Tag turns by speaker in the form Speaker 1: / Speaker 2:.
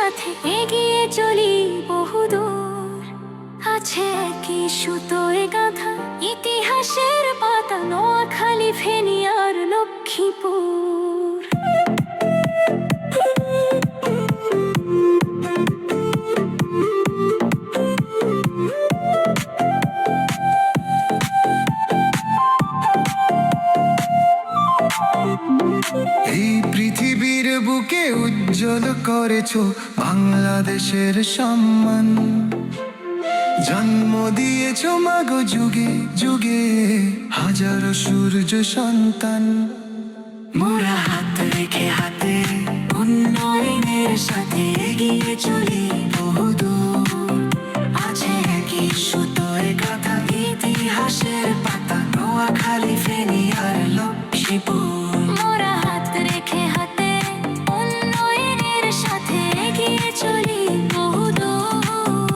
Speaker 1: সাথে এগিয়ে চলি বহুদূর। আছে কি সুতোয় গাঁথা ইতিহাসের পাতা, নোয়াখালী, ফেনী আর লক্ষ্মীপুর।
Speaker 2: এই পৃথিবীর বুকে উজ্জ্বল করেছো বাংলাদেশের সম্মান। জন্ম দিয়েছো মাগো যুগে যুগে হাজারো সূর্য সন্তান।
Speaker 1: মোরা হাত রেখে হাতে উন্নয়নের সাথে এগিয়ে চলি